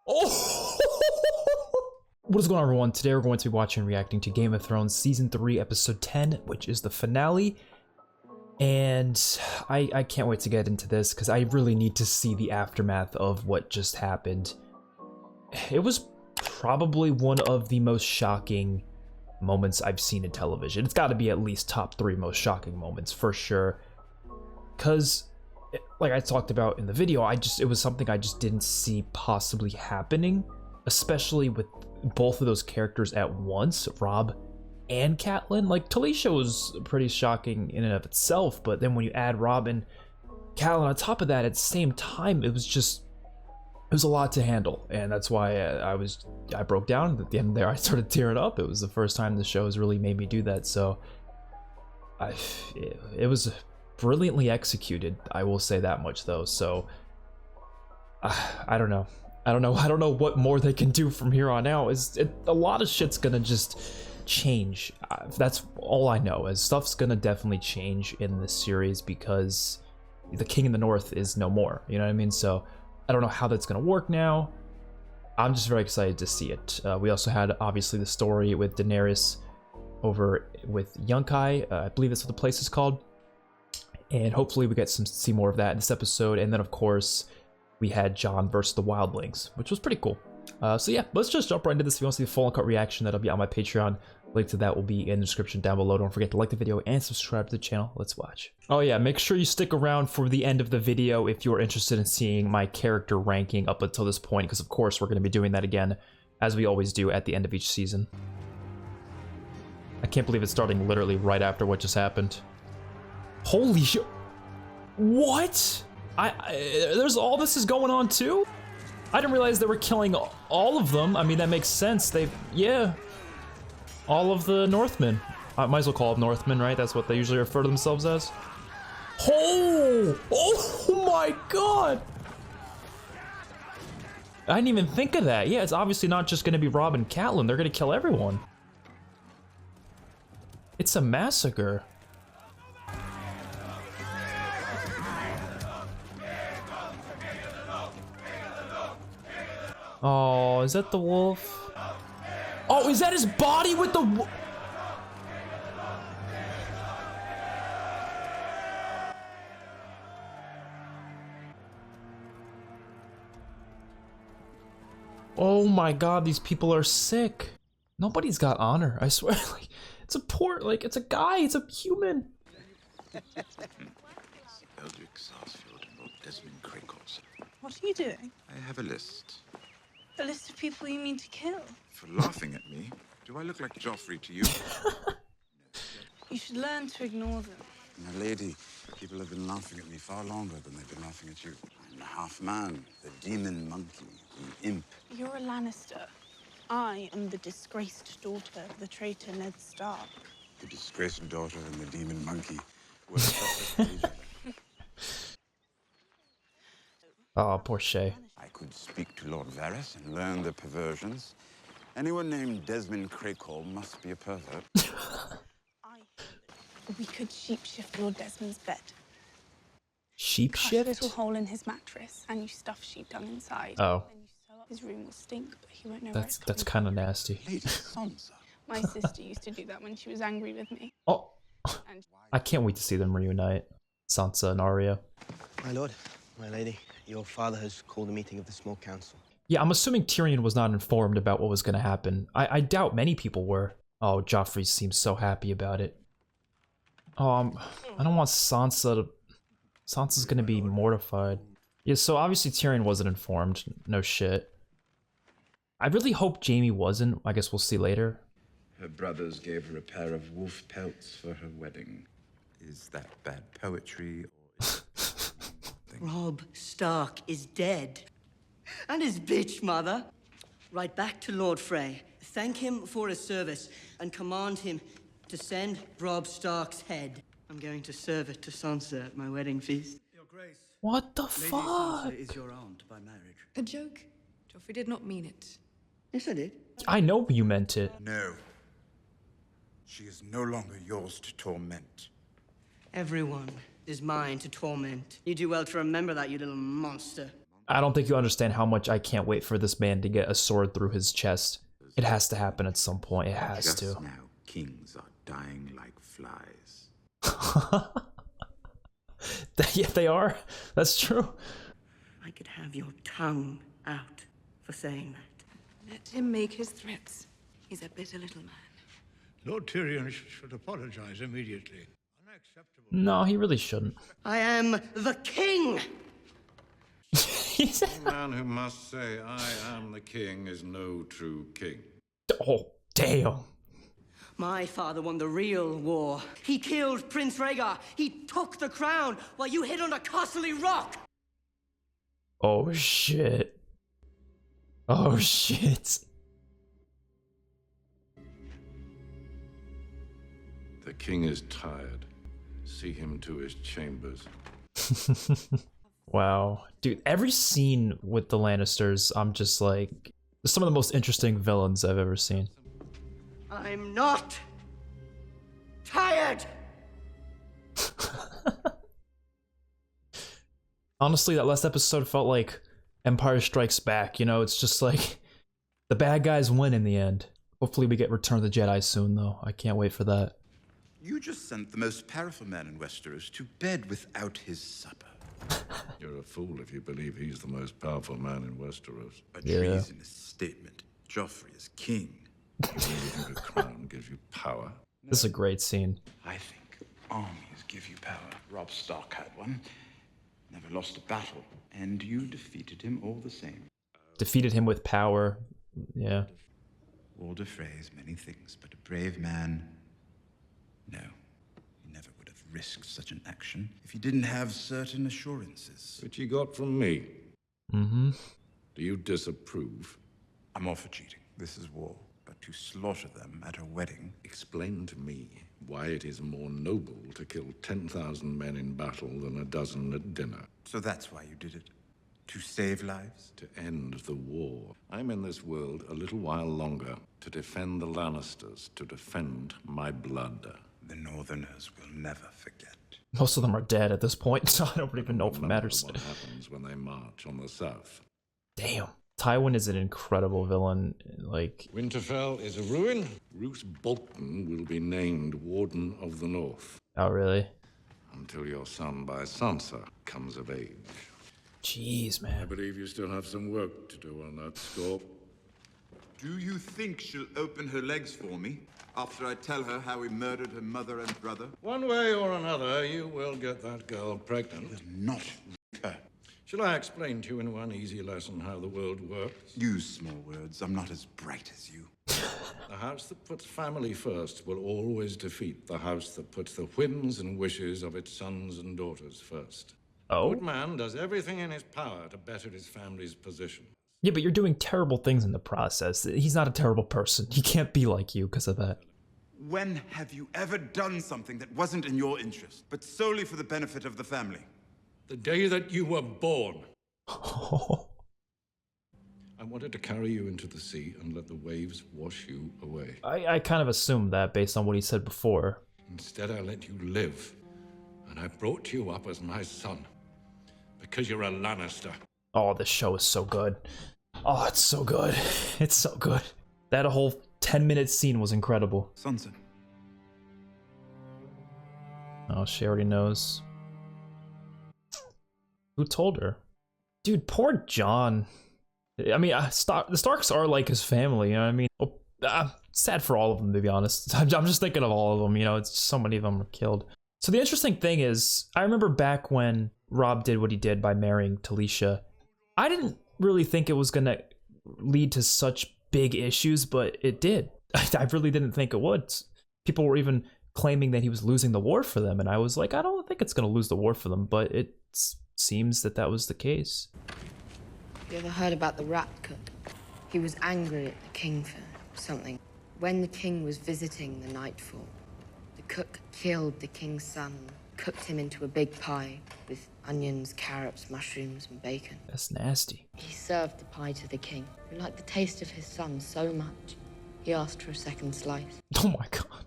Oh! What is going on, everyone? Today we're going to be watching and reacting to Game of Thrones Season 3, Episode 10, which is the finale. And I can't wait to get into this because I really need to see the aftermath of what just happened. It was probably one of the most shocking moments I've seen in television. It's got to be at least top 3 most shocking moments for sure. Because, like I talked about in the video, it was something I just didn't see possibly happening, especially with both of those characters at once, Robb and Catelyn. Like, Talisha was pretty shocking in and of itself, but then when you add Robb and Catelyn on top of that at the same time, it was a lot to handle, and that's why I broke down at the end there. I started tearing up. It was the first time the show has really made me do that, so it was brilliantly executed, I will say that much though. So I don't know what more they can do from here on out. A lot of shit's gonna just change. That's all I know, is stuff's gonna definitely change in this series because the King in the North is no more, you know what I mean? So I don't know how that's gonna work now. I'm just very excited to see it. We also had obviously the story with Daenerys over with Yunkai, I believe that's what the place is called, and hopefully we get see more of that in this episode. And then of course we had Jon versus the Wildlings, which was pretty cool. So yeah, let's just jump right into this. If you want to see the full uncut reaction, that'll be on my Patreon. Link to that will be in the description down below. Don't forget to like the video and subscribe to the channel. Let's watch. Oh yeah, make sure you stick around for the end of the video if you're interested in seeing my character ranking up until this point, because of course we're going to be doing that again, as we always do at the end of each season. I can't believe it's starting literally right after what just happened. Holy shit. What? There's all this is going on too? I didn't realize they were killing all of them. I mean, that makes sense. Yeah. All of the Northmen. I might as well call them Northmen, right? That's what they usually refer to themselves as. Oh my god! I didn't even think of that. Yeah, it's obviously not just gonna be Robb and Catelyn. They're gonna kill everyone. It's a massacre. Oh, is that the wolf? Oh, is that his body with the... Oh my god, these people are sick. Nobody's got honor, I swear. Like, it's a guy, it's a human. What are you doing? I have a list. A list of people you mean to kill? For laughing at me? Do I look like Joffrey to you? You should learn to ignore them. My lady, people have been laughing at me far longer than they've been laughing at you. I'm the half man, the demon monkey, the imp. You're a Lannister. I am the disgraced daughter of the traitor Ned Stark. The disgraced daughter and the demon monkey were separate. Oh, poor Shay. I could speak to Lord Varys and learn the perversions. Anyone named Desmond Crackhall must be a pervert. We could sheep-shift Lord Desmond's bed. Sheep-shift? Cut a little hole in his mattress, and you stuff sheep dung inside. Oh. Then you sew up. His room will stink, but he won't know That's where it's kind of nasty. Lady Sansa. My sister used to do that when she was angry with me. Oh, And I can't wait to see them reunite. Sansa and Arya. My lord, my lady, your father has called a meeting of the small council. Yeah, I'm assuming Tyrion was not informed about what was going to happen. I doubt many people were. Oh, Joffrey seems so happy about it. I don't want Sansa to... Sansa's going to be mortified. Yeah, so obviously Tyrion wasn't informed. No shit. I really hope Jaime wasn't. I guess we'll see later. Her brothers gave her a pair of wolf pelts for her wedding. Is that bad poetry or... Robb Stark is dead. And his bitch mother. Write back to Lord Frey. Thank him for his service and command him to send Robb Stark's head. I'm going to serve it to Sansa at my wedding feast. Your Grace, What the Lady fuck? Sansa is your aunt by marriage. A joke? Joffrey did not mean it. Yes, I did. I know you meant it. No. She is no longer yours to torment. Everyone is mine to torment. You do well to remember that, you little monster. I don't think you understand how much I can't wait for this man to get a sword through his chest. It has to happen at some point. It has Just to. now, kings are dying like flies. Yeah, they are. That's true. I could have your tongue out for saying that. Let him make his threats. He's a bitter little man. Lord Tyrion should apologize immediately. Unacceptable. No, he really shouldn't. I am the king! A man who must say, I am the king, is no true king. Oh, damn. My father won the real war. He killed Prince Rhaegar. He took the crown while you hid on a costly rock. Oh, shit. Oh, shit. The king is tired. See him to his chambers. Wow. Dude, every scene with the Lannisters, I'm just like, some of the most interesting villains I've ever seen. I'm not tired. Honestly, that last episode felt like Empire Strikes Back, you know? It's just like, the bad guys win in the end. Hopefully we get Return of the Jedi soon, though. I can't wait for that. You just sent the most powerful man in Westeros to bed without his supper. You're a fool if you believe he's the most powerful man in Westeros. A Yeah. treasonous statement. Joffrey is king. You really think a crown gives you power? This is a great scene. I think armies give you power. Robb Stark had one. Never lost a battle. And you defeated him all the same. Defeated him with power. Yeah. Walder Frey is many things, but a brave man. No. He never would have risked such an action if he didn't have certain assurances. Which you got from me. Mm-hmm. Do you disapprove? I'm all for cheating. This is war. But to slaughter them at a wedding. Explain to me why it is more noble to kill 10,000 men in battle than a dozen at dinner. So that's why you did it. To save lives? To end the war. I'm in this world a little while longer to defend the Lannisters, to defend my blood. The Northerners will never forget. Most of them are dead at this point, so I don't even know if it matters. What happens when they march on the south? Damn. Tywin is an incredible villain. Like, Winterfell is a ruin. Roose Bolton will be named Warden of the North. oh really? Until your son by Sansa comes of age. Jeez, I man. believe you still have some work to do on that score. Do you think she'll open her legs for me after I tell her how we murdered her mother and brother? One way or another, you will get that girl pregnant. Not her. Shall I explain to you in one easy lesson how the world works? Use small words. I'm not as bright as you. The house that puts family first will always defeat the house that puts the whims and wishes of its sons and daughters first. Oh? Good man does everything in his power to better his family's position. Yeah, but you're doing terrible things in the process. He's not a terrible person. He can't be like you because of that. When have you ever done something that wasn't in your interest, but solely for the benefit of the family? The day that you were born. I wanted to carry you into the sea and let the waves wash you away. I kind of assumed that based on what he said before. Instead, I let you live. And I brought you up as my son. Because you're a Lannister. Oh, this show is so good. Oh, it's so good. It's so good. That whole 10-minute scene was incredible. Sansa. Oh, she already knows. Who told her? Dude, poor Jon. I mean, the Starks are like his family, you know what I mean? Sad for all of them, to be honest. I'm just thinking of all of them, you know, it's so many of them are killed. So the interesting thing is, I remember back when Robb did what he did by marrying Talisha, I didn't really think it was gonna lead to such big issues, but it did. I really didn't think it would. People were even claiming that he was losing the war for them, and I was like, I don't think it's gonna lose the war for them, but it seems that that was the case. You ever heard about the rat cook? He was angry at the king for something. When the king was visiting the Nightfall, the cook killed the king's son, cooked him into a big pie with onions, carrots, mushrooms, and bacon. That's nasty. He served the pie to the king, who liked the taste of his son so much, he asked for a second slice. Oh my god.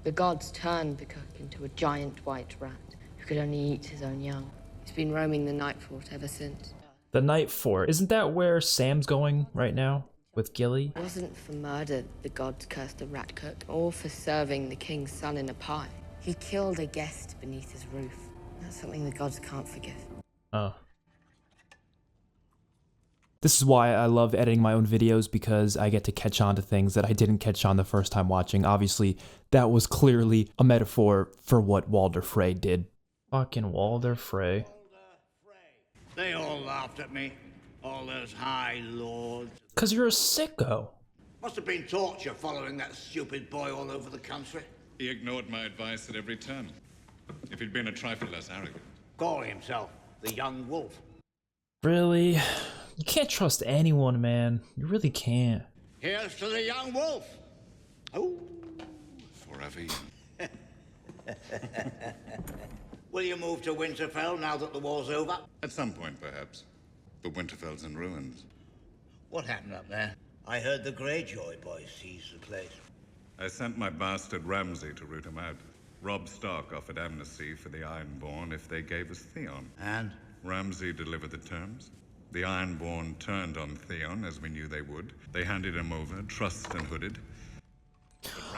The gods turned the cook into a giant white rat who could only eat his own young. He's been roaming the Nightfall ever since. The Night Fort. Isn't that where Sam's going right now? With Gilly? It wasn't for murder the gods cursed the rat cook, or for serving the king's son in a pie. He killed a guest beneath his roof. That's something the gods can't forgive. Oh. This is why I love editing my own videos, because I get to catch on to things that I didn't catch on the first time watching. Obviously, that was clearly a metaphor for what Walder Frey did. Fucking Walder Frey. They all laughed at me. All those high lords. 'Cause you're a sicko. Must have been torture following that stupid boy all over the country. He ignored my advice at every turn. If he'd been a trifle less arrogant. Calling himself the young wolf. Really? You can't trust anyone, man. You really can't. Here's to the young wolf. Oh. Forever young. Will you move to Winterfell now that the war's over? At some point, perhaps. But Winterfell's in ruins. What happened up there? I heard the Greyjoy boys seized the place. I sent my bastard Ramsay to root him out. Robb Stark offered amnesty for the Ironborn if they gave us Theon. And? Ramsay delivered the terms. The Ironborn turned on Theon, as we knew they would. They handed him over, trussed and hooded.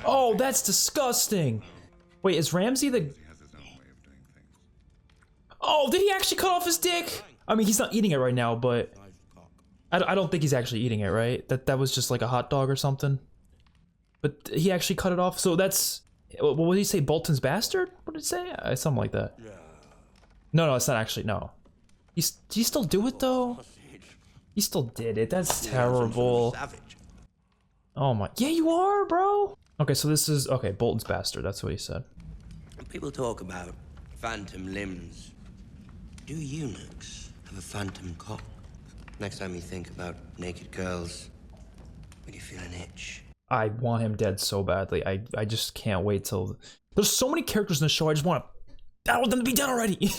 Oh, that's disgusting! Wait, is Ramsay the... He has his own way of doing things. Oh, did he actually cut off his dick? I mean, he's not eating it right now, but... I don't think he's actually eating it, right? That was just like a hot dog or something. But he actually cut it off, so that's... What did he say, Bolton's bastard? What did he say? Something like that. No, it's not actually, no. Did he still do it, though? He still did it, that's terrible. Oh my... Yeah, you are, bro! Okay, so this is... Okay, Bolton's bastard, that's what he said. People talk about phantom limbs. Do eunuchs have a phantom cock? Next time you think about naked girls, will you feel an itch? I want him dead so badly. I just can't wait till... There's so many characters in the show, I just want them to be dead already!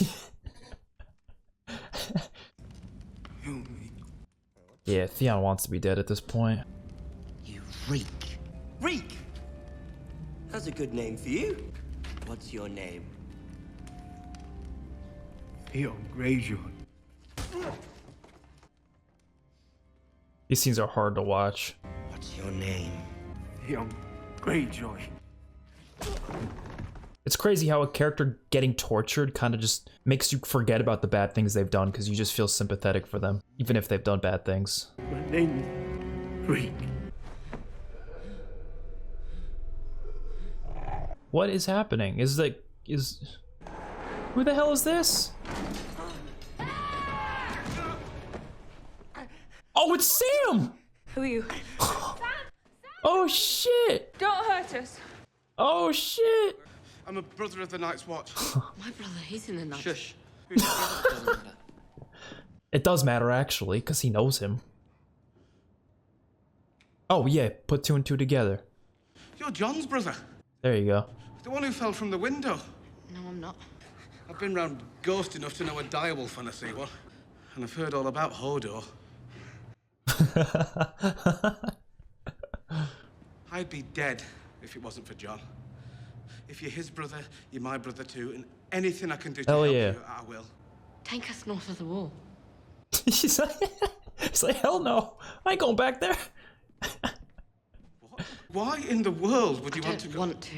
Yeah, Theon wants to be dead at this point. You reek. Reek! That's a good name for you. What's your name? Theon Greyjoy. These scenes are hard to watch. What's your name? Theon Greyjoy. It's crazy how a character getting tortured kind of just makes you forget about the bad things they've done because you just feel sympathetic for them, even if they've done bad things. My name is Reek. What is happening? Who the hell is this? Oh, it's Sam! Who are you? Oh shit! Don't hurt us. Oh shit! I'm a brother of the Night's Watch. My brother, he's in the night. Shush. It does matter actually, because he knows him. Oh yeah, put two and two together. You're John's brother. There you go. The one who fell from the window. No, I'm not. I've been round ghost enough to know a direwolf when I see one. And I've heard all about Hodor. I'd be dead if it wasn't for John. If you're his brother, you're my brother too, and anything I can do to help you, I will. Take us north of the wall. he's like, hell no, I ain't going back there. What? Why in the world would you want to go? I don't want to.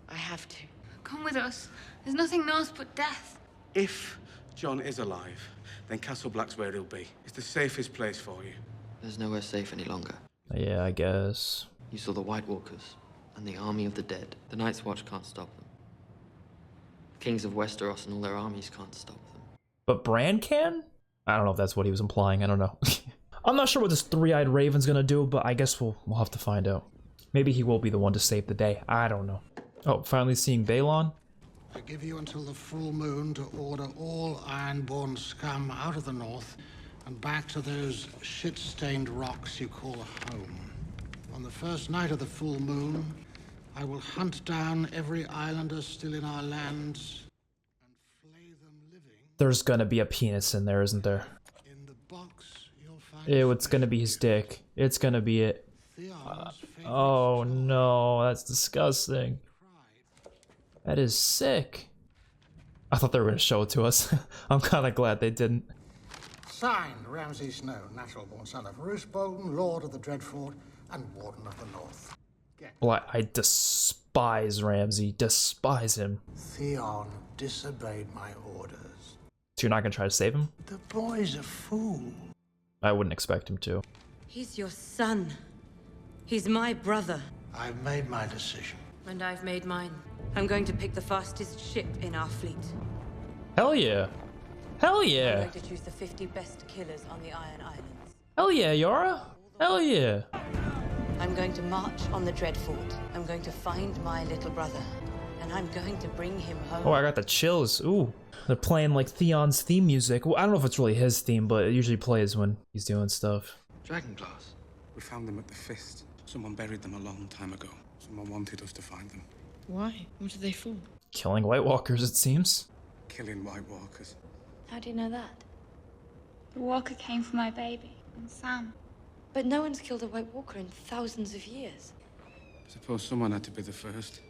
I have to. Come with us. There's nothing north but death. If John is alive, then Castle Black's where he'll be. It's the safest place for you. There's nowhere safe any longer. Yeah, I guess. You saw the White Walkers and the army of the dead. The Night's Watch can't stop them. The kings of Westeros and all their armies can't stop them. But Bran can? I don't know if that's what he was implying. I don't know. I'm not sure what this three-eyed raven's gonna do, but I guess we'll have to find out. Maybe he will be the one to save the day. I don't know. Oh, finally seeing Balon. I give you until the full moon to order all Ironborn scum out of the north and back to those shit-stained rocks you call home. On the first night of the full moon, I will hunt down every islander still in our lands and flay them living. There's gonna be a penis in there, isn't there? In the box, you'll find Ew, it's gonna be his dick. It's gonna be it. Oh no, that's disgusting. That is sick. I thought they were gonna show it to us. I'm kinda glad they didn't. Signed, Ramsay Snow, natural-born son of Roose Bolton, Lord of the Dreadfort, and Warden of the North. Well, I despise Ramsay. Despise him. Theon disobeyed my orders. So you're not gonna try to save him? The boy's a fool. I wouldn't expect him to. He's your son. He's my brother. I've made my decision. And I've made mine. I'm going to pick the fastest ship in our fleet. Hell yeah. Hell I'm yeah. going to choose the 50 best killers on the Iron Islands. Hell yeah, Yara. Hell yeah. I'm going to march on the Dreadfort. I'm going to find my little brother. And I'm going to bring him home. Oh, I got the chills. Ooh. They're playing like Theon's theme music. Well, I don't know if it's really his theme, but it usually plays when he's doing stuff. Dragonglass. We found them at the Fist. Someone buried them a long time ago. Someone wanted us to find them. Why? What are they for? Killing White Walkers, it seems. Killing White Walkers. How do you know that? The walker came for my baby, and Sam. But no one's killed a White Walker in thousands of years. Suppose someone had to be the first.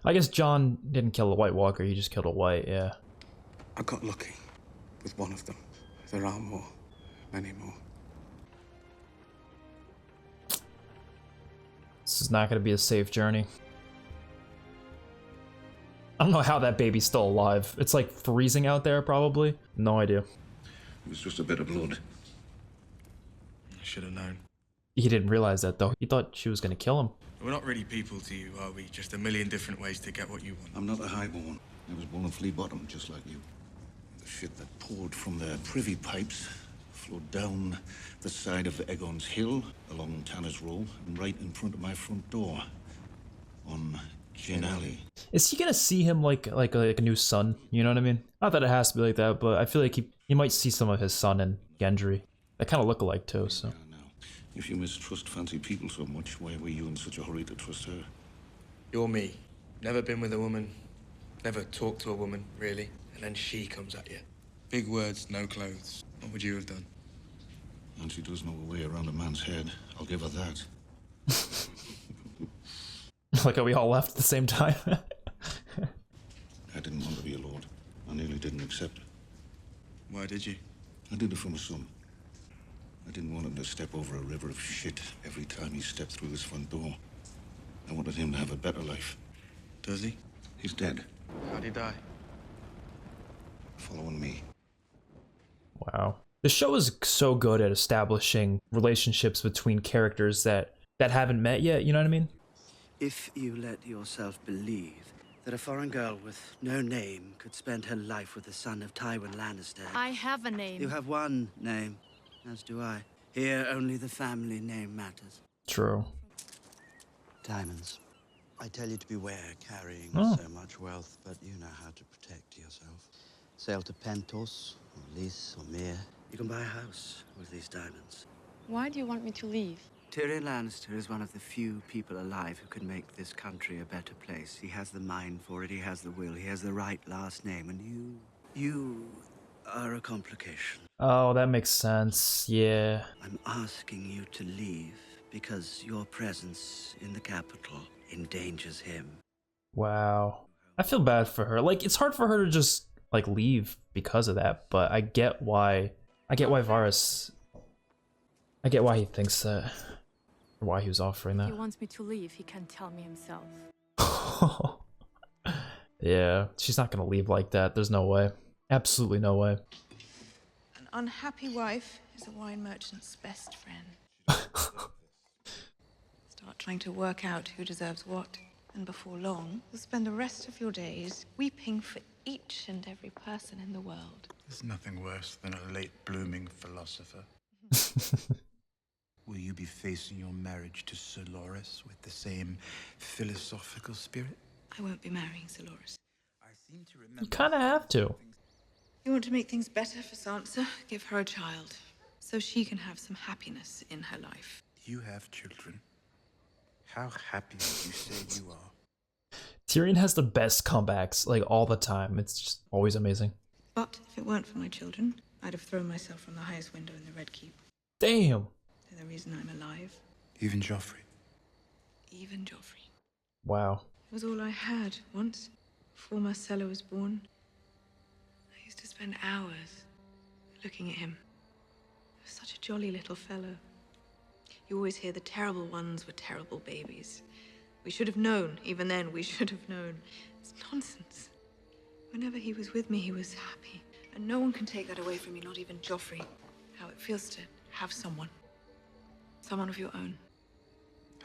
I guess John didn't kill a White Walker, he just killed a White, yeah. I got lucky with one of them. There are more. Many more. This is not gonna be a safe journey. I don't know how that baby's still alive. It's like freezing out there, probably. No idea. It was just a bit of blood. I should have known. He didn't realize that, though. He thought she was gonna kill him. We're not really people to you, are we? Just a million different ways to get what you want. I'm not a highborn. I was born of flea bottom, just like you. The shit that poured from their privy pipes flowed down the side of the Aegon's Hill, along Tanner's Row, and right in front of my front door, on Gin Alley. Is he gonna see him like a new son? You know what I mean? Not that it has to be like that, but I feel like he might see some of his son in Gendry. They kind of look alike too, so. If you mistrust fancy people so much, why were you in such a hurry to trust her? You're me. Never been with a woman. Never talked to a woman, really. And then she comes at you. Big words, no clothes. What would you have done? And she does know a way around a man's head. I'll give her that. Like how we all left at the same time. I didn't want to be a lord. I nearly didn't accept it. Why did you? I did it for my son. I didn't want him to step over a river of shit every time he stepped through his front door. I wanted him to have a better life. Does he? He's dead. How'd he die? Following me. Wow. The show is so good at establishing relationships between characters that haven't met yet, you know what I mean? If you let yourself believe that a foreign girl with no name could spend her life with the son of Tywin Lannister... I have a name. You have one name, as do I. Here, only the family name matters. True. Diamonds. I tell you to beware carrying so much wealth, but you know how to protect yourself. Sail to Pentos, or Lys, or Mere. You can buy a house with these diamonds. Why do you want me to leave? Tyrion Lannister is one of the few people alive who can make this country a better place. He has the mind for it, he has the will, he has the right last name, and you are a complication. Oh, that makes sense, yeah. I'm asking you to leave because your presence in the capital endangers him. Wow. I feel bad for her. Like, it's hard for her to just, like, leave because of that, but I get why Varys... I get why he thinks that. Or why he was offering If he that. wants me to leave, he can tell me himself. Yeah, she's not gonna leave like that. There's no way. Absolutely no way. An unhappy wife is a wine merchant's best friend. Start trying to work out who deserves what, and before long, you'll spend the rest of your days weeping for each and every person in the world. There's nothing worse than a late-blooming philosopher. Will you be facing your marriage to Sir Loras with the same philosophical spirit? I won't be marrying Sir Loras. You kinda have to. You want to make things better for Sansa? Give her a child, so she can have some happiness in her life. You have children. How happy would you say you are? Tyrion has the best comebacks, like, all the time. It's just always amazing. But if it weren't for my children, I'd have thrown myself from the highest window in the Red Keep. Damn. They're the reason I'm alive. Even Joffrey. Even Joffrey. Wow. It was all I had once, before Marcella was born. I used to spend hours looking at him. He was such a jolly little fellow. You always hear the terrible ones were terrible babies. We should have known. Even then, we should have known. It's nonsense. Whenever he was with me, he was happy. And no one can take that away from me, not even Joffrey. How it feels to have someone. Someone of your own.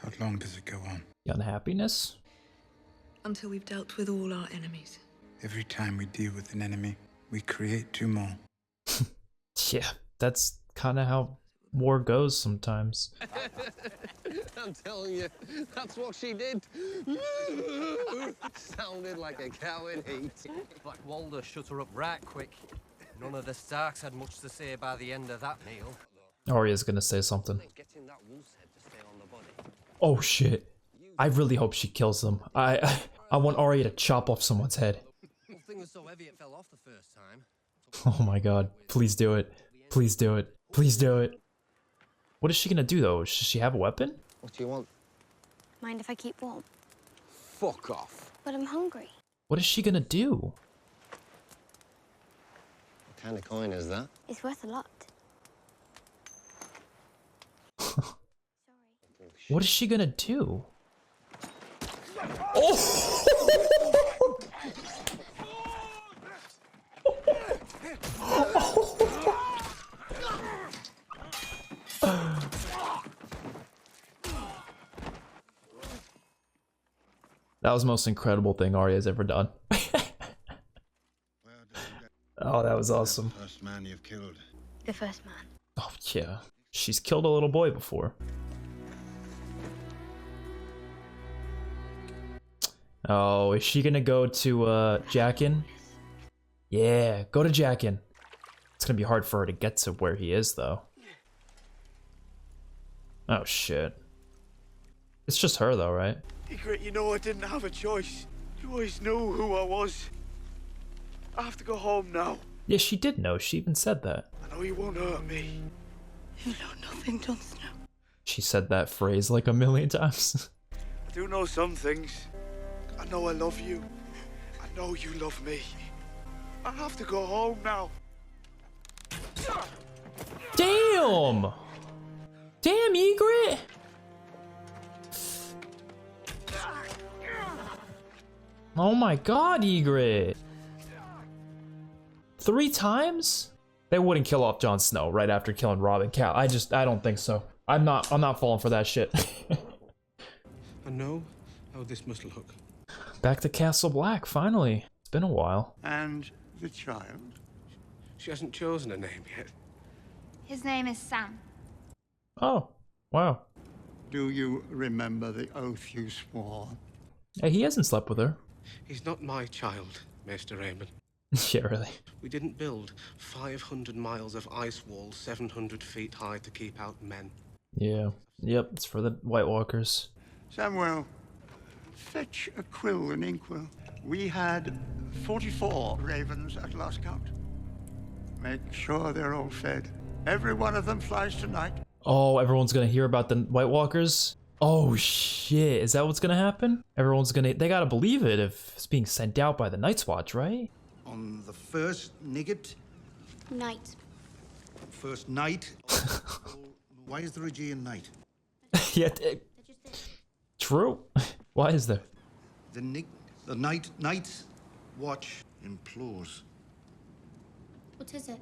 How long does it go on? The unhappiness? Until we've dealt with all our enemies. Every time we deal with an enemy, we create two more. Yeah, that's kind of how war goes sometimes. I'm telling you, that's what she did. Sounded like a cow in heat. Black Walder shut her up right quick. None of the Starks had much to say by the end of that meal. Arya's gonna say something. Oh shit. I really hope she kills them. I want Arya to chop off someone's head. The thing was so heavy it fell off the first time. Oh my god. Please do it. Please do it. Please do it. What is she gonna do though? Does she have a weapon? What do you want? Mind if I keep warm? Fuck off. But I'm hungry. What is she gonna do? What kind of coin is that? It's worth a lot. What is she gonna do? Oh! That was the most incredible thing Arya's ever done. Oh, that was awesome. First man you've killed. The first man. Oh, yeah. She's killed a little boy before. Oh, is she gonna go to, Jaqen? Yeah, go to Jaqen. It's gonna be hard for her to get to where he is, though. Oh, shit. It's just her, though, right? Ygritte, you know I didn't have a choice. You always knew who I was. I have to go home now. Yeah, she did know. She even said that. I know you won't hurt me. You know nothing, Jon Snow. She said that phrase like a million times. I do know some things. I know I love you. I know you love me. I have to go home now. Damn! Damn, Ygritte! Oh my god, Ygritte! 3 times? They wouldn't kill off Jon Snow right after killing Robb and Cal. I don't think so. I'm not falling for that shit. I know how this must look. Back to Castle Black, finally. It's been a while. And the child? She hasn't chosen a name yet. His name is Sam. Oh, wow. Do you remember the oath you swore? Hey, he hasn't slept with her. He's not my child, Maester Aemon. Yeah, really. We didn't build 500 miles of ice wall 700 feet high to keep out men. Yeah. Yep, it's for the White Walkers. Samuel, fetch a quill and inkwell. We had 44 ravens at last count. Make sure they're all fed. Every one of them flies tonight. Oh, everyone's gonna hear about the White Walkers? Oh shit, is that what's gonna happen? They gotta believe it if it's being sent out by the Night's Watch, right? On the first night. Night. First night. Why is there a G in night? Yeah, true. Why is there? The Night's Watch implores. What is it?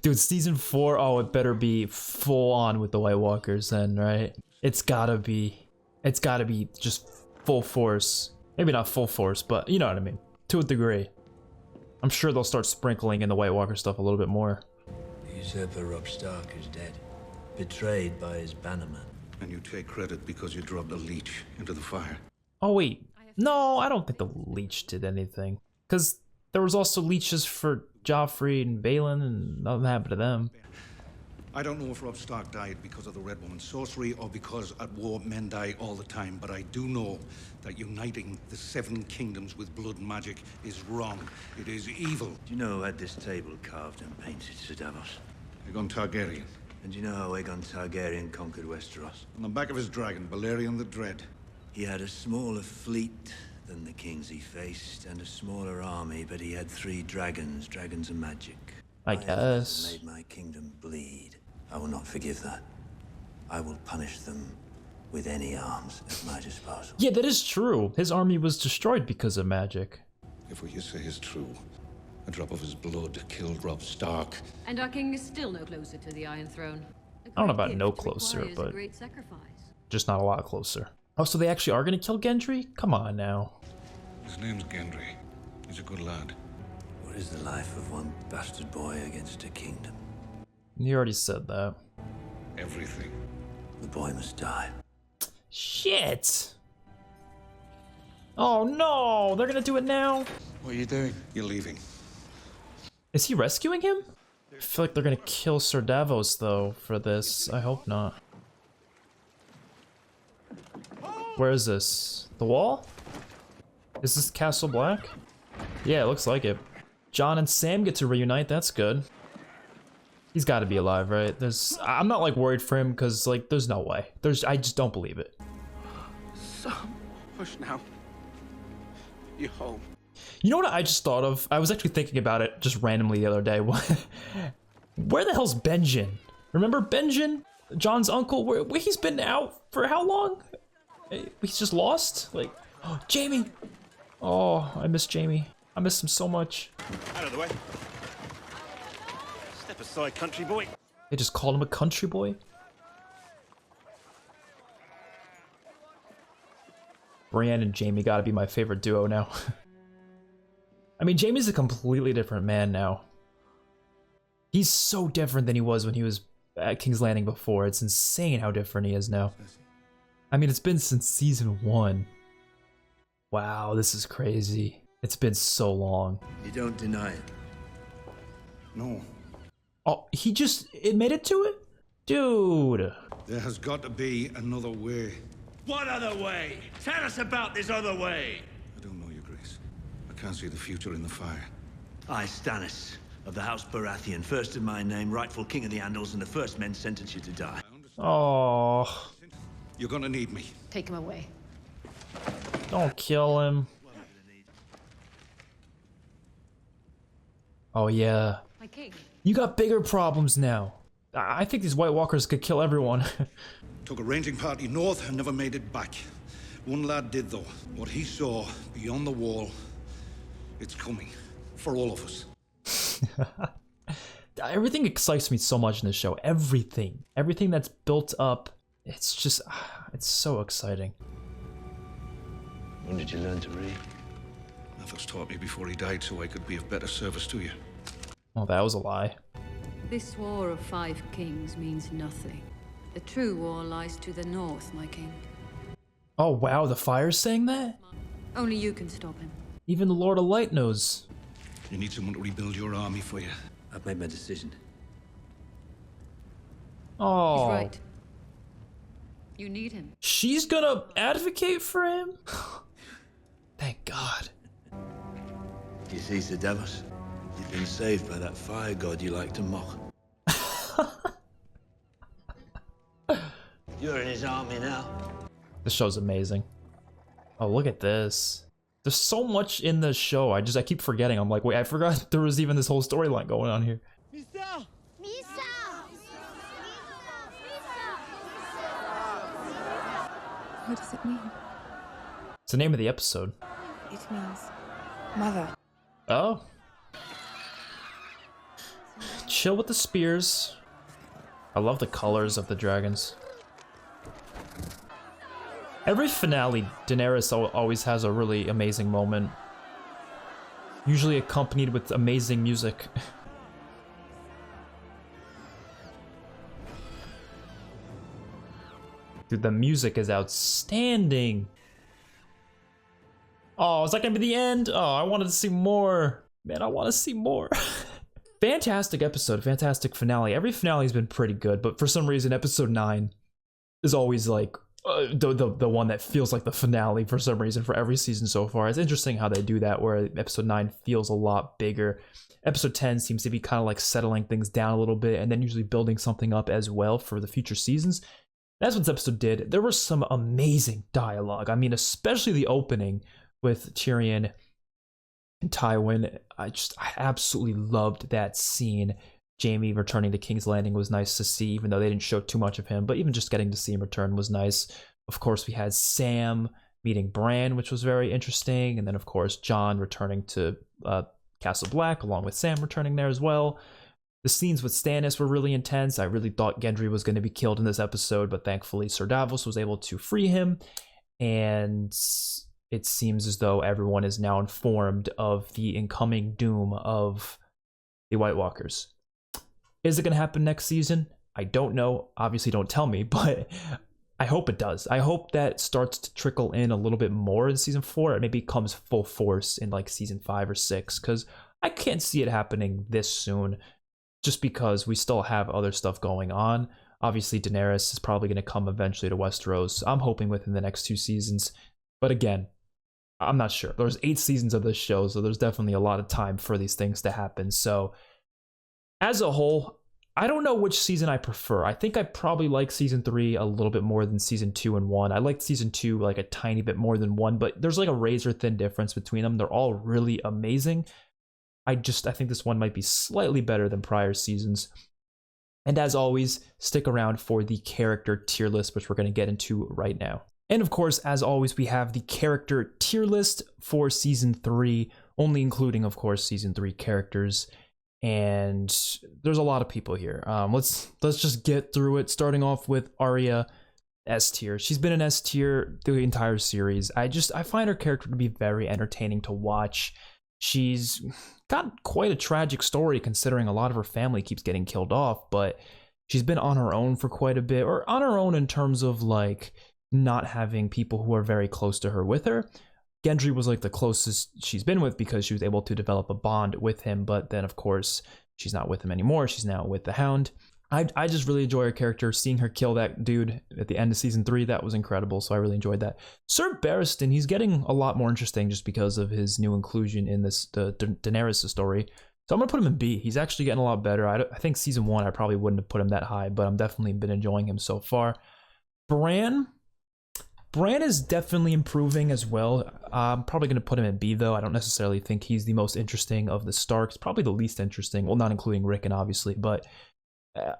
Dude, season 4, oh, it better be full on with the White Walkers then, right? It's gotta be just full force. Maybe not full force, but you know what I mean. To a degree. I'm sure they'll start sprinkling in the White Walker stuff a little bit more. The usurper Robb Stark is dead. Betrayed by his bannerman. And you take credit because you dropped a leech into the fire. Oh wait, no, I don't think the leech did anything. Because there was also leeches for Joffrey and Balin and nothing happened to them. I don't know if Robb Stark died because of the Red Woman's sorcery or because at war men die all the time, but I do know that uniting the 7 kingdoms with blood and magic is wrong. It is evil. Do you know who had this table carved and painted, Sir Davos? Aegon Targaryen. And do you know how Aegon Targaryen conquered Westeros? On the back of his dragon, Balerion the Dread. He had a smaller fleet than the kings he faced, and a smaller army, but he had 3 dragons, dragons of magic. I guess. Made my kingdom bleed. I will not forgive that. I will punish them with any arms at my disposal. Yeah, that is true. His army was destroyed because of magic. If what you say is true, a drop of his blood killed Robb Stark. And our king is still no closer to the Iron Throne. I don't know about no closer, but great sacrifice. just not a lot closer. Oh, so they actually are gonna kill Gendry? Come on now. His name's Gendry. He's a good lad. What is the life of one bastard boy against a kingdom? You already said that. Everything. The boy must die. Shit! Oh no, they're gonna do it now? What are you doing? You're leaving. Is he rescuing him? I feel like they're gonna kill Sir Davos though for this. I hope not. Where is this? The wall? Is this Castle Black? Yeah, it looks like it. Jon and Sam get to reunite, that's good. He's gotta be alive, right? I'm not like worried for him because like there's no way. I just don't believe it. Sam, hush now. You're home. You know what I just thought of? I was actually thinking about it just randomly the other day. Where the hell's Benjen? Remember Benjen? Jon's uncle? Where he's been out for how long? He's just lost? Like, oh, Jaime! Oh, I miss Jaime. I miss him so much. Out of the way. Step aside, country boy. They just called him a country boy? Brienne and Jaime gotta be my favorite duo now. I mean, Jaime's a completely different man now. He's so different than he was when he was at King's Landing before. It's insane how different he is now. I mean, it's been since season 1. Wow, this is crazy. It's been so long. You don't deny it? No. Oh, he just admitted to it? Dude. There has got to be another way. What other way? Tell us about this other way. I don't know, Your Grace. I can't see the future in the fire. I, Stannis, of the House Baratheon, first in my name, rightful king of the Andals, and the first men sentenced you to die. Oh. You're gonna need me. Take him away. Don't kill him. Oh yeah. My king. You got bigger problems now. I think these White Walkers could kill everyone. Took a ranging party north and never made it back. One lad did though. What he saw beyond the wall, it's coming for all of us. Everything excites me so much in this show. Everything. Everything that's built up. It's just, it's so exciting. When did you learn to read? Mathers taught me before he died so I could be of better service to you. Oh, that was a lie. This war of 5 kings means nothing. The true war lies to the north, my king. Oh wow, the Fire's saying that? Only you can stop him. Even the Lord of Light knows. You need someone to rebuild your army for you. I've made my decision. Oh. He's right. You need him. She's gonna advocate for him? Thank God. You see, Sir Davos, you've been saved by that fire god you like to mock. You're in his army now. This show's amazing. Oh, look at this. There's so much in this show. I keep forgetting. I'm like, wait, I forgot there was even this whole storyline going on here. Mhysa! Mhysa! What does it mean? It's the name of the episode. It means mother. Oh. Chill with the spears. I love the colors of the dragons. Every finale, Daenerys always has a really amazing moment. Usually accompanied with amazing music. Dude, the music is outstanding. Oh, is that gonna be the end? Oh, I wanted to see more. Man, I want to see more. Fantastic episode, fantastic finale. Every finale's been pretty good, but for some reason, episode 9 is always like the one that feels like the finale for some reason for every season so far. It's interesting how they do that, where episode 9 feels a lot bigger. Episode 10 seems to be kind of like settling things down a little bit, and then usually building something up as well for the future seasons. That's what this episode did. There was some amazing dialogue. I mean, especially the opening with Tyrion and Tywin. I absolutely loved that scene. Jaime returning to King's Landing was nice to see, even though they didn't show too much of him, but even just getting to see him return was nice. Of course, we had Sam meeting Bran, which was very interesting, and then of course Jon returning to Castle Black, along with Sam returning there as well. The scenes with Stannis were really intense. I really thought Gendry was going to be killed in this episode, but thankfully Sir Davos was able to free him, and it seems as though everyone is now informed of the incoming doom of the White Walkers. Is it going to happen next season? I don't know. Obviously, don't tell me, but I hope it does. I hope that starts to trickle in a little bit more in season 4. It maybe comes full force in like season 5 or 6, because I can't see it happening this soon, just because we still have other stuff going on. Obviously, Daenerys is probably going to come eventually to Westeros. I'm hoping within the next 2 seasons. But again, I'm not sure. There's 8 seasons of this show, so there's definitely a lot of time for these things to happen. So as a whole, I don't know which season I prefer. I think I probably like season 3 a little bit more than season 2 and 1. I liked season 2 like a tiny bit more than 1, but there's like a razor thin difference between them. They're all really amazing. I think this one might be slightly better than prior seasons. And as always, stick around for the character tier list, which we're going to get into right now. And of course, as always, we have the character tier list for season 3, only including, of course, season 3 characters. And there's a lot of people here. Let's just get through it. Starting off with Arya, S tier. She's been an S tier through the entire series. I find her character to be very entertaining to watch. She's got quite a tragic story considering a lot of her family keeps getting killed off, but she's been on her own for quite a bit, or on her own in terms of like not having people who are very close to her with her. Gendry was like the closest she's been with because she was able to develop a bond with him, but then of course she's not with him anymore. She's now with the Hound. I just really enjoy her character. Seeing her kill that dude at the end of season 3, that was incredible, so I really enjoyed that. Sir Barristan, he's getting a lot more interesting just because of his new inclusion in the Daenerys story. So I'm going to put him in B. He's actually getting a lot better. I think season 1 I probably wouldn't have put him that high, but I'm definitely been enjoying him so far. Bran is definitely improving as well. I'm probably going to put him in B, though. I don't necessarily think he's the most interesting of the Starks. Probably the least interesting. Well, not including Rickon, obviously, but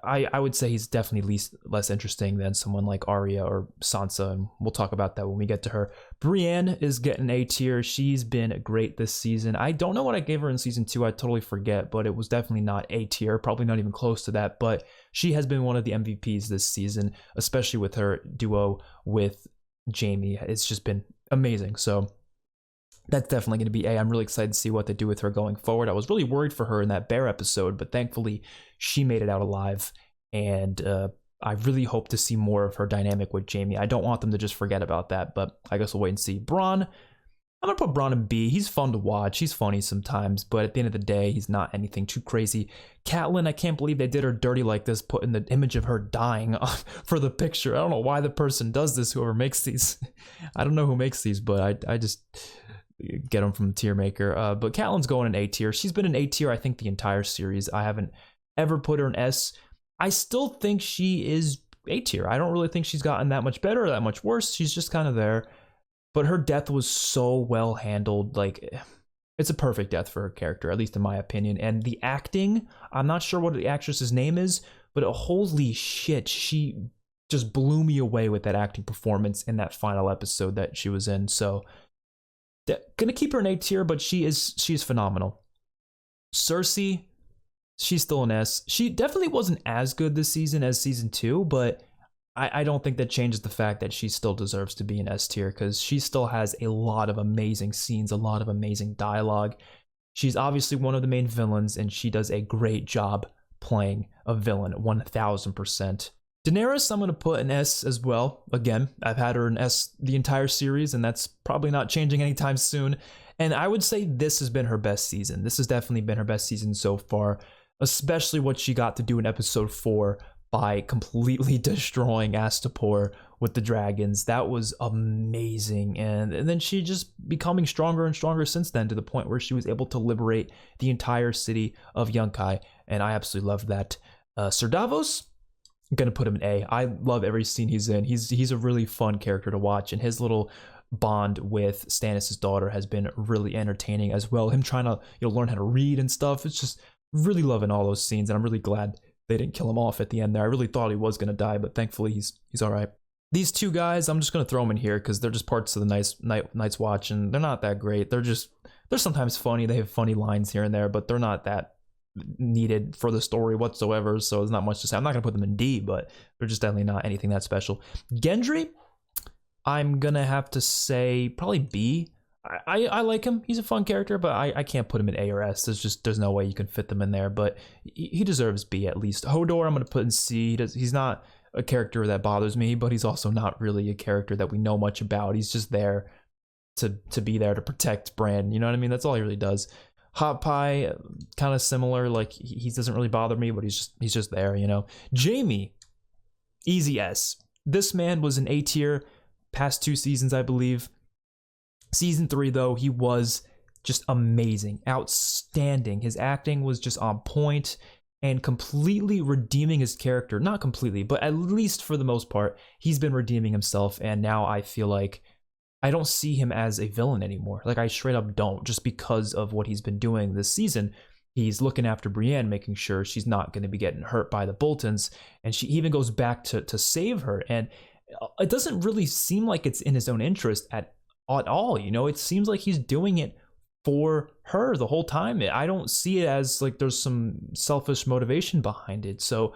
I would say he's definitely less interesting than someone like Arya or Sansa, and we'll talk about that when we get to her. Brienne is getting A tier. She's been great this season. I don't know what I gave her in season 2. I totally forget, but it was definitely not A tier, probably not even close to that, but she has been one of the MVPs this season, especially with her duo with Jaime. It's just been amazing. So that's definitely going to be A. I'm really excited to see what they do with her going forward. I was really worried for her in that bear episode, but thankfully she made it out alive, and I really hope to see more of her dynamic with Jaime. I don't want them to just forget about that, but I guess we'll wait and see. Bronn, I'm going to put Bronn in B. He's fun to watch. He's funny sometimes, but at the end of the day, he's not anything too crazy. Catelyn, I can't believe they did her dirty like this, putting the image of her dying for the picture. I don't know why the person does this, whoever makes these. I don't know who makes these, but I just get them from the tier maker. But Catelyn's going in A tier. She's been in A tier, I think, the entire series. I haven't ever put her in S. I still think she is A tier. I don't really think she's gotten that much better or that much worse. She's just kind of there. But her death was so well handled. Like, it's a perfect death for her character, at least in my opinion. And the acting, I'm not sure what the actress's name is, but holy shit, she just blew me away with that acting performance in that final episode that she was in. So gonna keep her in A tier, but she is phenomenal. Cersei, she's still an S. She definitely wasn't as good this season as season 2, but I don't think that changes the fact that she still deserves to be an S tier, because she still has a lot of amazing scenes, a lot of amazing dialogue. She's obviously one of the main villains, and she does a great job playing a villain, 1000%. Daenerys, I'm going to put an S as well. Again, I've had her an S the entire series, and that's probably not changing anytime soon. And I would say this has been her best season. This has definitely been her best season so far, especially what she got to do in episode 4 by completely destroying Astapor with the dragons. That was amazing. And then she just becoming stronger and stronger since then, to the point where she was able to liberate the entire city of Yunkai. And I absolutely love that. Sir Davos, I'm gonna put him in A. I love every scene he's in. He's a really fun character to watch, and his little bond with Stannis' daughter has been really entertaining as well. Him trying to learn how to read and stuff. It's just really loving all those scenes, and I'm really glad they didn't kill him off at the end there. I really thought he was gonna die, but thankfully he's all right. These two guys, I'm just gonna throw them in here because they're just parts of the Night's Watch, and they're not that great. They're sometimes funny. They have funny lines here and there, but they're not that needed for the story whatsoever. So there's not much to say. I'm not gonna put them in D, but they're just definitely not anything that special. Gendry, I'm gonna have to say probably B. I like him. He's a fun character, but I can't put him in A or S. There's no way you can fit them in there, but he deserves B at least. Hodor, I'm gonna put in C. He's not a character that bothers me, but he's also not really a character that we know much about. He's just there to be there to protect Bran. You know what I mean? That's all he really does. Hot Pie, kind of similar. Like he doesn't really bother me, but he's just there. You know. Jaime, easy S. This man was an A tier past 2 seasons, I believe. Season 3, though, he was just amazing, outstanding. His acting was just on point and completely redeeming his character. Not completely, but at least for the most part, he's been redeeming himself. And now I feel like I don't see him as a villain anymore. Like I straight up don't, just because of what he's been doing this season. He's looking after Brienne, making sure she's not going to be getting hurt by the Boltons. And she even goes back to save her. And it doesn't really seem like it's in his own interest at all. You know, it seems like he's doing it for her the whole time. I don't see it as like there's some selfish motivation behind it. So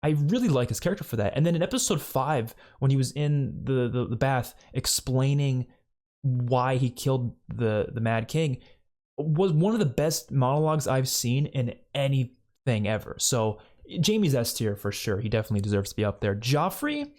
I really like his character for that. And then in episode 5, when he was in the bath explaining why he killed the Mad King, was one of the best monologues I've seen in anything ever. So Jaime's S tier for sure. He definitely deserves to be up there. Joffrey,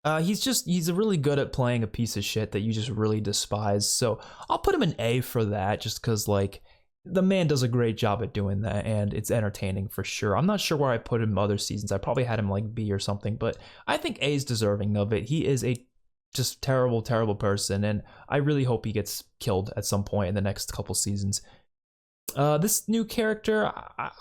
he's really good at playing a piece of shit that you just really despise. So I'll put him in A for that, just because like the man does a great job at doing that, and it's entertaining for sure. I'm not sure where I put him other seasons. I probably had him like B or something, but I think A is deserving of it. He is a just terrible person, and I really hope he gets killed at some point in the next couple seasons. This new character, I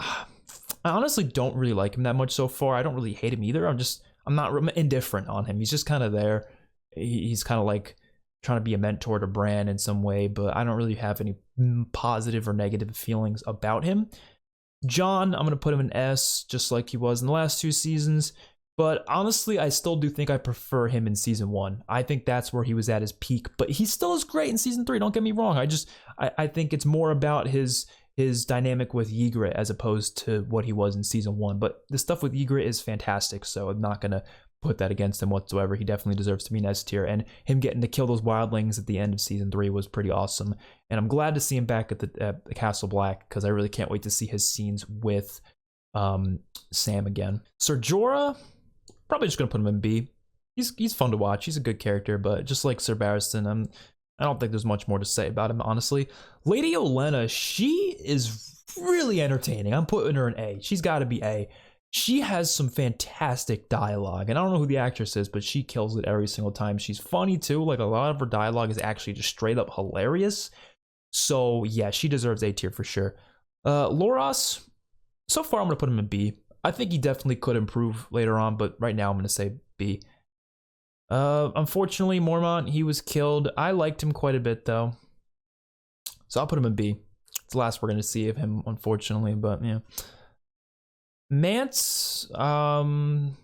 honestly don't really like him that much so far. I don't really hate him either. I'm not indifferent on him. He's just kind of there. He's kind of like trying to be a mentor to Bran in some way, but I don't really have any positive or negative feelings about him. Jon, I'm going to put him in S, just like he was in the last 2 seasons. But honestly, I still do think I prefer him in season 1. I think that's where he was at his peak, but he still is great in season 3. Don't get me wrong. I think it's more about his dynamic with Ygritte as opposed to what he was in season 1. But the stuff with Ygritte is fantastic, so I'm not going to put that against him whatsoever. He definitely deserves to be an S tier, and him getting to kill those wildlings at the end of season 3 was pretty awesome. And I'm glad to see him back at the Castle Black, because I really can't wait to see his scenes with Sam again. Ser Jorah, probably just going to put him in B. He's fun to watch. He's a good character, but just like Ser Barristan, I don't think there's much more to say about him, honestly. Lady Olenna, she is really entertaining. I'm putting her in A. She's got to be A. She has some fantastic dialogue, and I don't know who the actress is, but she kills it every single time. She's funny too. Like a lot of her dialogue is actually just straight up hilarious. So yeah, she deserves A tier for sure. Loras, so far I'm gonna put him in B. I think he definitely could improve later on, but right now I'm gonna say B. Unfortunately, Mormont, he was killed. I liked him quite a bit though, so I'll put him in B. It's the last we're gonna see of him, unfortunately, but yeah. Mance, I'm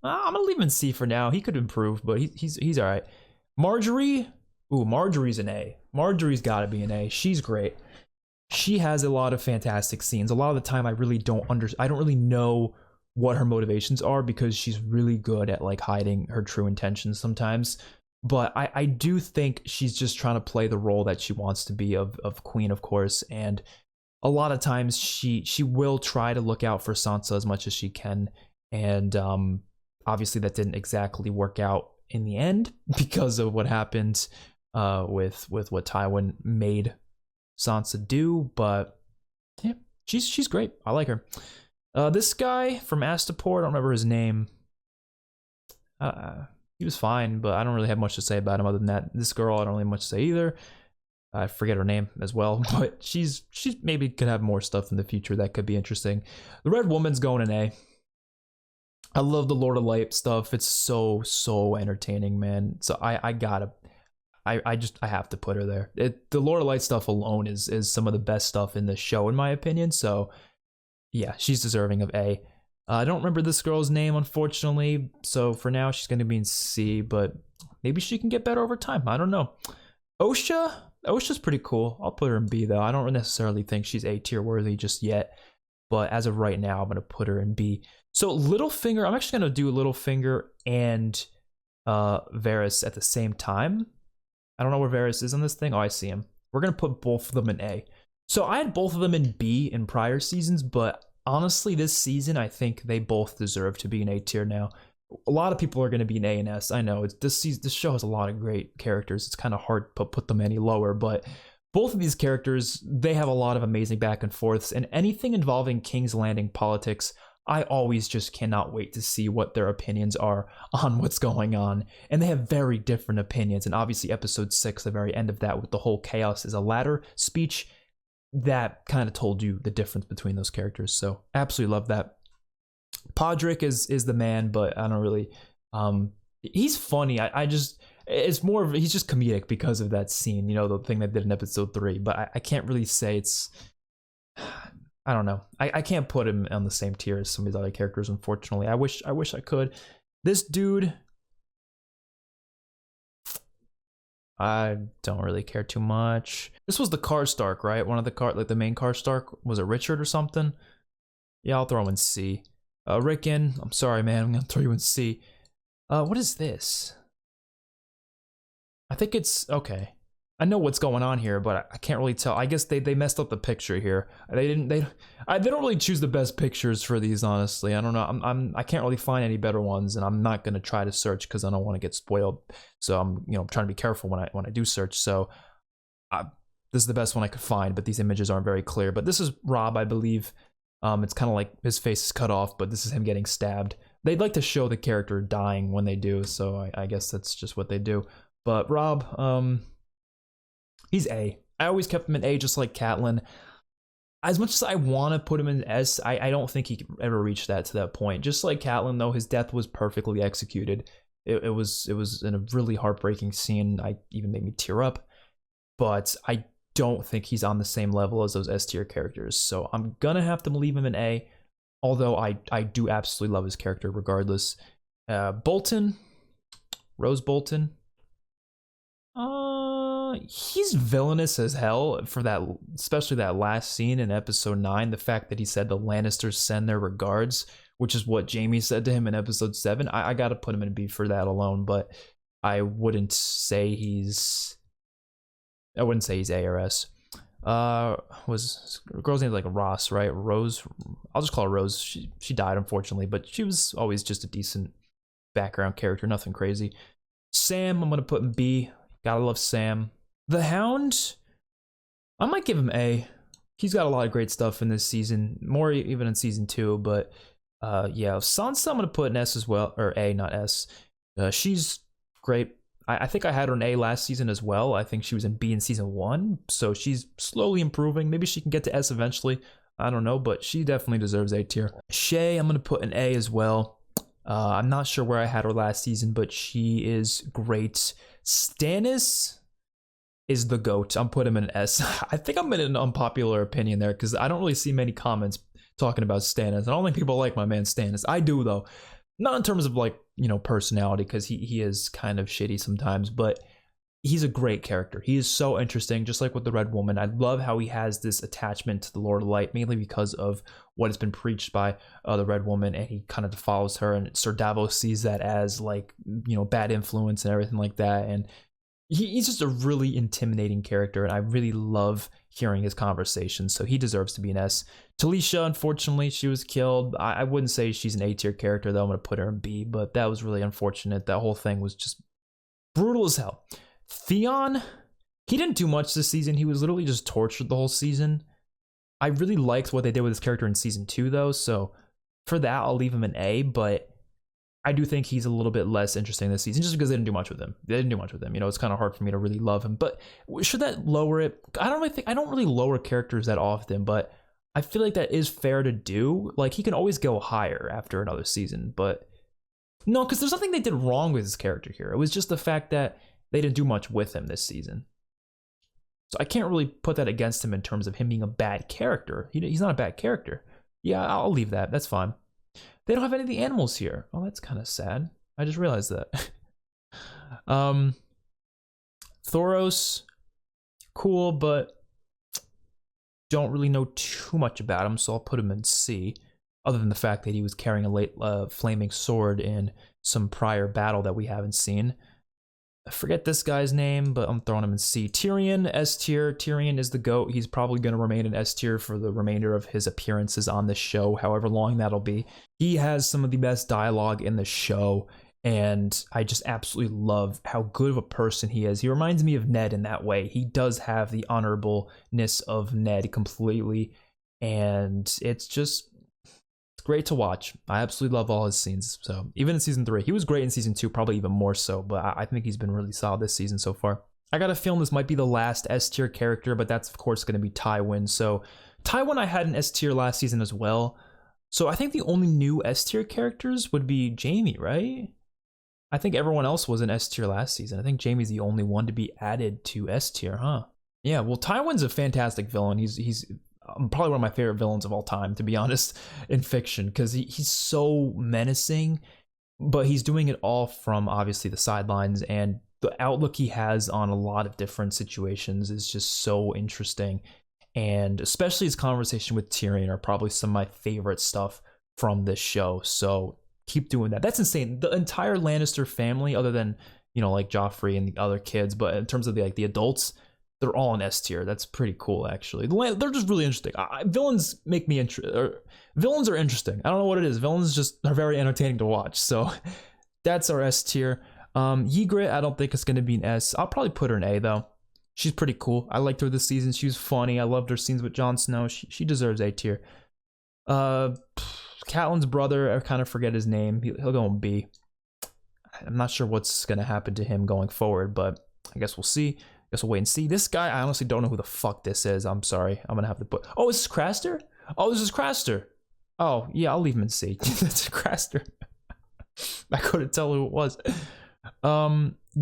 gonna leave him in C for now. He could improve, but he's all right. Marjorie, Marjorie's an A. Marjorie's got to be an A. She's great. She has a lot of fantastic scenes. A lot of the time, I don't really know what her motivations are, because she's really good at like hiding her true intentions sometimes. But I do think she's just trying to play the role that she wants to be of queen, of course, and a lot of times she will try to look out for Sansa as much as she can, and obviously that didn't exactly work out in the end because of what happened with what Tywin made Sansa do. But yeah, she's great. I like her. This guy from Astapor, I don't remember his name. He was fine, but I don't really have much to say about him other than that. This girl, I don't really have much to say either. I forget her name as well, but she's maybe could have more stuff in the future that could be interesting. The Red Woman's going in A. I love the Lord of Light stuff. It's so entertaining, man. So I gotta I have to put her there. The Lord of Light stuff alone is some of the best stuff in the show, in my opinion. So yeah, she's deserving of A. I don't remember this girl's name, unfortunately. So for now, she's going to be in C, but maybe she can get better over time. I don't know. Osha's pretty cool. I'll put her in B, though. I don't necessarily think she's A tier worthy just yet. But as of right now, I'm going to put her in B. So Littlefinger, I'm actually going to do Littlefinger and Varys at the same time. I don't know where Varys is on this thing. Oh, I see him. We're going to put both of them in A. So I had both of them in B in prior seasons, but honestly, this season, I think they both deserve to be in A tier now. A lot of people are going to be in A and S. I know this show has a lot of great characters. It's kind of hard to put them any lower, but both of these characters, they have a lot of amazing back and forths, and anything involving King's Landing politics, I always just cannot wait to see what their opinions are on what's going on. And they have very different opinions. And obviously episode 6, the very end of that, with the whole chaos is a ladder speech, that kind of told you the difference between those characters. So absolutely love that. Podrick is the man, but I don't really, he's funny. It's more of, he's just comedic because of that scene, you know, the thing they did in episode 3, but I can't really say it's, I don't know. I can't put him on the same tier as some of these other characters, unfortunately. I wish I could. This dude, I don't really care too much. This was the Karstark, right? One of the main Karstark. Was it Richard or something? Yeah, I'll throw him in C. Rickon, I'm sorry, man. I'm gonna throw you in C. What is this? I think it's okay. I know what's going on here, but I can't really tell. I guess they messed up the picture here. They don't really choose the best pictures for these, honestly. I don't know. I can't really find any better ones, and I'm not gonna try to search because I don't want to get spoiled. So I'm trying to be careful when I do search. So this is the best one I could find, but these images aren't very clear. But this is Rob, I believe. It's kind of like his face is cut off, but this is him getting stabbed. They'd like to show the character dying when they do, so I guess that's just what they do. But Rob, he's A. I always kept him in A, just like Catelyn. As much as I want to put him in S, I don't think he could ever reach to that point. Just like Catelyn, though, his death was perfectly executed. It was in a really heartbreaking scene. Even made me tear up. But I don't think he's on the same level as those S tier characters. So I'm gonna have to leave him in A. Although I do absolutely love his character regardless. Bolton, Rose Bolton. He's villainous as hell for that, especially that last scene in episode 9. The fact that he said the Lannisters send their regards, which is what Jaime said to him in episode 7. I gotta put him in B for that alone, but I wouldn't say he's A or S. Was girl's name like Ross, right? Rose. I'll just call her Rose. She died, unfortunately, but she was always just a decent background character, nothing crazy. Sam, I'm gonna put in B. Gotta love Sam. The Hound, I might give him A. He's got a lot of great stuff in this season, more even in season 2. But yeah, Sansa, I'm gonna put in S as well, or A, not S. She's great. I think I had her in A last season as well. I think she was in B in season 1, so she's slowly improving. Maybe she can get to S eventually. I don't know, but she definitely deserves A tier. Shay, I'm gonna put in A as well. I'm not sure where I had her last season, but she is great. Stannis is the GOAT. I'm putting him in an S. I think I'm in an unpopular opinion there because I don't really see many comments talking about Stannis. I don't think people like my man Stannis. I do, though. Not in terms of, like, personality, because he is kind of shitty sometimes, but he's a great character. He is so interesting, just like with the Red Woman. I love how he has this attachment to the Lord of Light, mainly because of what has been preached by the Red Woman, and he kind of follows her, and Sir Davos sees that as, like, bad influence and everything like that, and he's just a really intimidating character, and I really love hearing his conversations, so he deserves to be an S. Talisha, unfortunately, she was killed. I wouldn't say she's an A tier character, though. I'm going to put her in B, but that was really unfortunate. That whole thing was just brutal as hell. Theon, he didn't do much this season. He was literally just tortured the whole season. I really liked what they did with his character in season 2, though, so for that, I'll leave him an A, but I do think he's a little bit less interesting this season just because they didn't do much with him. It's kind of hard for me to really love him, but should that lower it? I don't really lower characters that often, but I feel like that is fair to do. Like, he can always go higher after another season, but no, because there's nothing they did wrong with his character here. It was just the fact that they didn't do much with him this season. So I can't really put that against him in terms of him being a bad character. He's not a bad character. Yeah, I'll leave that. That's fine. They don't have any of the animals here. Oh, that's kind of sad. I just realized that. Thoros, cool, but don't really know too much about him, so I'll put him in C. Other than the fact that he was carrying a late flaming sword in some prior battle that we haven't seen. I forget this guy's name, but I'm throwing him in C. Tyrion, S tier. Tyrion is the GOAT. He's probably going to remain in S tier for the remainder of his appearances on this show, however long that'll be. He has some of the best dialogue in the show, and I just absolutely love how good of a person he is. He reminds me of Ned in that way. He does have the honorableness of Ned completely, and it's great to watch. I absolutely love all his scenes. So even in season 3, he was great in season 2, probably even more so, but I think he's been really solid this season so far. I got a feeling this might be the last S tier character, but that's of course going to be Tywin. So Tywin I had an S tier last season as well. So I think the only new S tier characters would be Jaime, right? I think everyone else was in S tier last season. I think Jaime's the only one to be added to S tier, huh? Yeah, well, Tywin's a fantastic villain. He's probably one of my favorite villains of all time, to be honest, in fiction, because he's so menacing, but he's doing it all from obviously the sidelines, and the outlook he has on a lot of different situations is just so interesting. And especially his conversation with Tyrion are probably some of my favorite stuff from this show. So keep doing that. That's insane. The entire Lannister family, other than, you know, like Joffrey and the other kids, but in terms of the adults, they're all in S tier. That's pretty cool, actually. They're just really interesting. Villains make me villains are interesting. I don't know what it is. Villains just are very entertaining to watch. So that's our S tier. Ygritte, I don't think it's going to be an S. I'll probably put her in A, though. She's pretty cool. I liked her this season. She was funny. I loved her scenes with Jon Snow. She deserves A tier. Catelyn's brother, I kind of forget his name. He'll go in B. I'm not sure what's going to happen to him going forward, but I guess we'll see. Guess we'll wait and see. This guy, I honestly don't know who the fuck this is. I'm sorry. I'm going to have to put... Oh, is this Craster? Oh, this is Craster. Oh, yeah, I'll leave him in C. That's Craster. I couldn't tell who it was.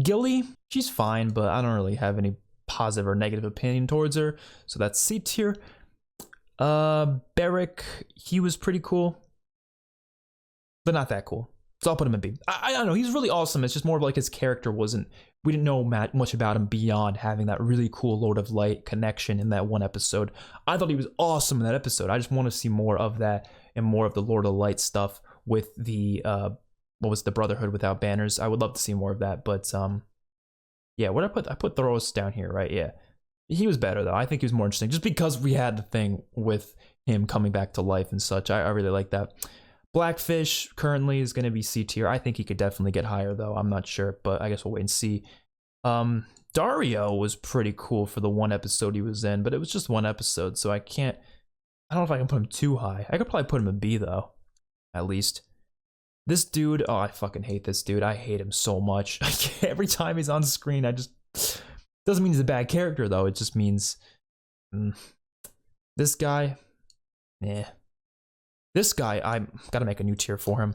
Gilly, she's fine, but I don't really have any positive or negative opinion towards her. So that's C tier. Beric, he was pretty cool, but not that cool. So I'll put him in B. I don't know. He's really awesome. It's just more of like his character wasn't... We didn't know much about him beyond having that really cool Lord of Light connection in that one episode. I thought he was awesome in that episode. I just want to see more of that and more of the Lord of Light stuff with the, what was the Brotherhood Without Banners. I would love to see more of that, but, yeah, what I put Thoros down here, right? Yeah. He was better, though. I think he was more interesting just because we had the thing with him coming back to life and such. I really like that. Blackfish currently is going to be C tier. I think he could definitely get higher, though. I'm not sure, but I guess we'll wait and see. Dario was pretty cool for the one episode he was in, but it was just one episode, so I don't know if I can put him too high. I could probably put him in B, though, at least. This dude, oh, I fucking hate this dude. I hate him so much. Every time he's on screen, doesn't mean he's a bad character, though. It just means, this guy, yeah. This guy, I gotta make a new tier for him.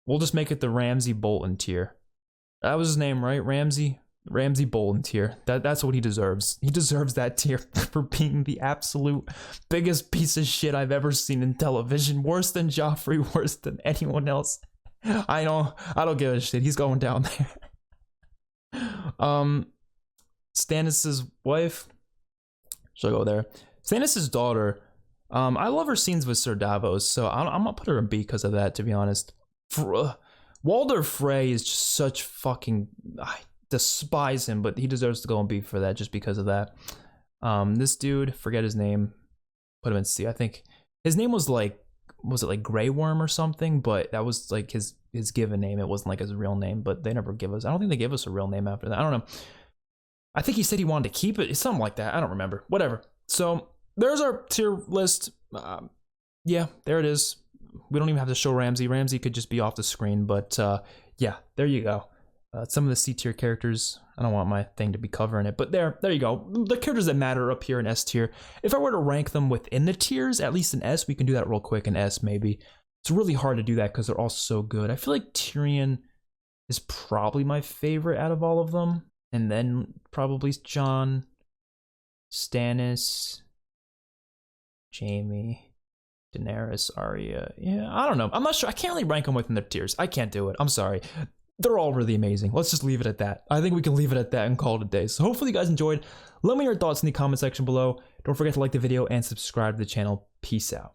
We'll just make it the Ramsay Bolton tier. That was his name, right? Ramsay Bolton tier. That's what he deserves. He deserves that tier for being the absolute biggest piece of shit I've ever seen in television. Worse than Joffrey, worse than anyone else. I don't give a shit. He's going down there. Stannis' wife. She'll go there. Stannis' daughter. I love her scenes with Sir Davos, so I'm gonna put her in B because of that, to be honest. Walder Frey is just such fucking... I despise him, but he deserves to go in B for that, just because of that. This dude, forget his name. Put him in C. I think his name was like... Was it like Grey Worm or something? But that was like his given name. It wasn't like his real name, but they never give us... I don't think they gave us a real name after that. I don't know. I think he said he wanted to keep it. It's something like that. I don't remember. Whatever. So there's our tier list. Yeah, there it is. We don't even have to show Ramsay. Ramsay could just be off the screen. But yeah, there you go. Some of the C tier characters, I don't want my thing to be covering it, but there you go. The characters that matter up here in S tier. If I were to rank them within the tiers, at least in S, we can do that real quick in S maybe. It's really hard to do that because they're all so good. I feel like Tyrion is probably my favorite out of all of them. And then probably Jon, Stannis, Jaime, Daenerys, Arya. Yeah, I don't know. I'm not sure. I can't really rank them within their tiers. I can't do it. I'm sorry. They're all really amazing. Let's just leave it at that. I think we can leave it at that and call it a day. So hopefully you guys enjoyed. Let me know your thoughts in the comment section below. Don't forget to like the video and subscribe to the channel. Peace out.